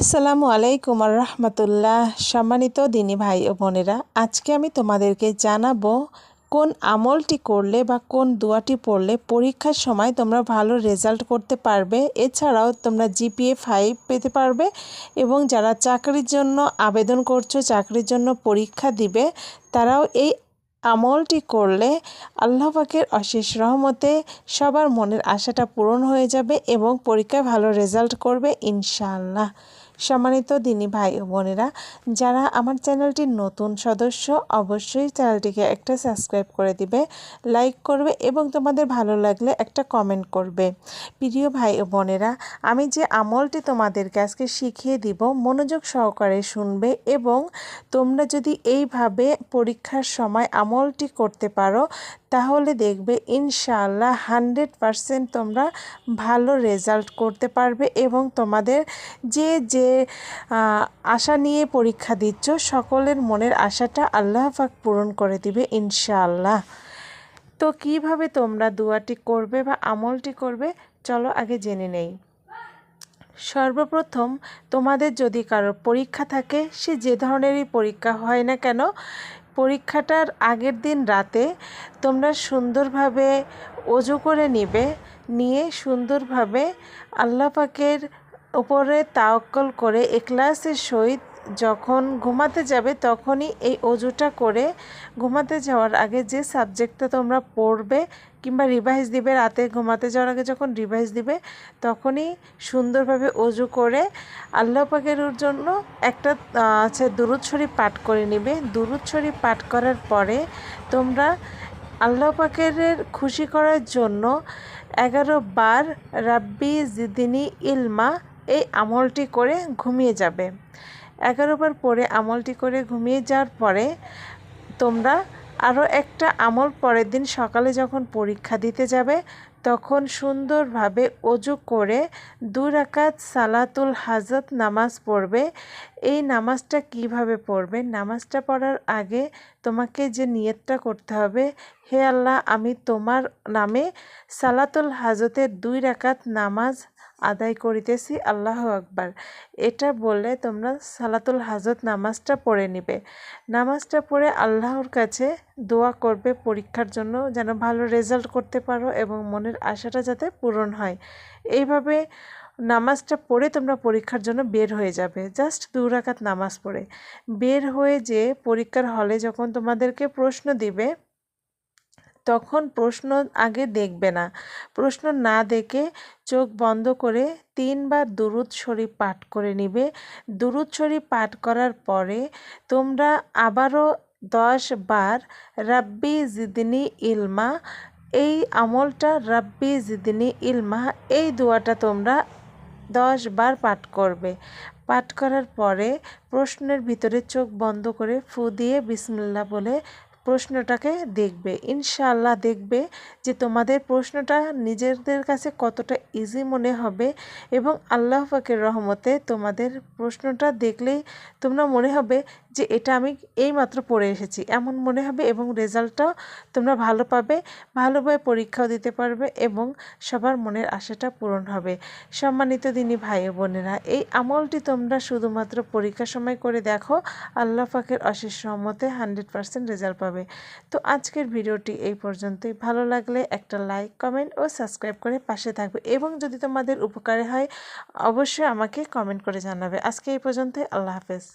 আসসালামু আলাইকুম আর রহমতুল্লাহ। সম্মানিত দিনী ভাই ও বোনেরা, আজকে আমি তোমাদেরকে জানাবো কোন আমলটি করলে বা কোন দোয়াটি পড়লে পরীক্ষার সময় তোমরা ভালো রেজাল্ট করতে পারবে। এছাড়াও তোমরা জিপিএ 5 পেতে পারবে এবং যারা চাকরির জন্য আবেদন করছো, চাকরির জন্য পরীক্ষা দিবে, তারাও এই আমলটি করলে আল্লাহ পাকের অশেষ রহমতে সবার মনের আশাটা পূরণ হয়ে যাবে এবং পরীক্ষায় ভালো রেজাল্ট করবে ইনশাআল্লাহ। সম্মানিত দিনী ভাই ও বোনেরা, যারা আমার চ্যানেলটির নতুন সদস্য, অবশ্যই চ্যানেলটিকে একটা সাবস্ক্রাইব করে দিবে, লাইক করবে এবং তোমাদের ভালো লাগলে একটা কমেন্ট করবে। প্রিয় ভাই ও বোনেরা, আমি যে আমলটি তোমাদেরকে আজকে শিখিয়ে দিব, মনোযোগ সহকারে শুনবে এবং তোমরা যদি এইভাবে পরীক্ষার সময় আমলটি করতে পারো, তাহলে দেখবে ইনশাআল্লাহ 100% তোমরা ভালো রেজাল্ট করতে পারবে এবং তোমাদের যে যে আশা নিয়ে পরীক্ষা দিচ্ছ, সকলের মনের আশাটা আল্লাহ পাক পূরণ করে দিবে ইনশাআল্লাহ। তো কিভাবে তোমরা দোয়াটি করবে বা আমলটি করবে, চলো আগে জেনে নেই। সর্বপ্রথম তোমাদের যদি কারোর পরীক্ষা থাকে, সে যে ধরনেরই পরীক্ষা হয় না কেন, পরীক্ষাটার আগের দিন রাতে তোমরা সুন্দরভাবে ওযু করে নিয়ে সুন্দরভাবে আল্লাহ পাকের উপরে তাওয়াক্কুল করে ইখলাসের সহিত যখন ঘুমাতে যাবে, তখনই এই ওযুটা করে ঘুমাতে যাওয়ার আগে যে সাবজেক্টটা তোমরা পড়বে কিংবা রিভাইজ দিবে, রাতে ঘুমাতে যাওয়ার আগে যখন রিভাইজ দিবে, তখনই সুন্দরভাবে ওযু করে আল্লাহ পাকের জন্য একটা দুরূদ শরীফ পাঠ করে নিবে। দুরূদ শরীফ পাঠ করার পরে তোমরা আল্লাহ পাকের খুশি করার জন্য 11 বার রাব্বি জিদনি ইলমা এই আমলটি করে ঘুমিয়ে যাবে। 11 বার পরে আমলটি করে ঘুমিয়ে যাওয়ার পরে তোমরা আরও একটা আমল পরের দিন সকালে যখন পরীক্ষা দিতে যাবে, তখন সুন্দরভাবে ওযু করে 2 রাকাত সালাতুল হাজত নামাজ পড়বে। এই নামাজটা কিভাবে পড়বে? নামাজটা পড়ার আগে তোমাকে যে নিয়তটা করতে হবে, হে আল্লাহ, আমি তোমার নামে সালাতুল হাজতের 2 রাকাত নামাজ আদায় করিতেছি, আল্লাহু আকবার। এটা বললে তোমরা সালাতুল হাজত নামাজটা পড়ে নিবে। নামাজটা পড়ে আল্লাহর কাছে দোয়া করবে পরীক্ষার জন্য, যেন ভালো রেজাল্ট করতে পারো এবং মনের আশাটা যাতে পূরণ হয়। এইভাবে নামাজটা পড়ে তোমরা পরীক্ষার জন্য বের হয়ে যাবে। জাস্ট 2 রাকাত নামাজ পড়ে বের হয়ে যে পরীক্ষার হলে যখন তোমাদেরকে প্রশ্ন দিবে, তখন প্রশ্ন আগে দেখবে না। প্রশ্ন না দেখে চোখ বন্ধ করে 3 বার দুরূদ শরীফ পাঠ করে নিবে। দুরূদ শরীফ পাঠ করার পরে তোমরা আবারও 10 বার রাব্বি জিদনি ইলমা, এই আমলটা রাব্বি জিদনি ইলমা, এই দোয়াটা তোমরা 10 বার পাঠ করবে। পাঠ করার পরে প্রশ্নের ভিতরে চোখ বন্ধ করে ফু দিয়ে বিসমিল্লাহ বলে প্রশ্নটাকে দেখবে। ইনশাআল্লাহ দেখবে যে তোমাদের প্রশ্নটা নিজেদের কাছে কতটা ইজি মনে হবে এবং আল্লাহ পাকের রহমতে তোমাদের প্রশ্নটা দেখলেই তোমরা মনে হবে যে এটা আমি এইমাত্র পড়ে এসেছি, এমন মনে হবে এবং রেজাল্টটাও তোমরা ভালো পাবে, ভালোভাবে পরীক্ষাও দিতে পারবে এবং সবার মনের আশাটা পূরণ হবে। সম্মানিত দিনী ভাই ও বোনেরা, এই আমলটি তোমরা শুধুমাত্র পরীক্ষার সময় করে দেখো, আল্লাহ পাকের অশেষ রহমতে 100% রেজাল্ট পাবে। তো আজকের ভিডিওটি এই পর্যন্তই। ভালো লাগলে একটা লাইক, কমেন্ট ও সাবস্ক্রাইব করে পাশে থাকবে এবং যদি তোমাদের উপকারে হয়, অবশ্যই আমাকে কমেন্ট করে জানাবে। আজকে এই পর্যন্তই। আল্লাহ হাফেজ।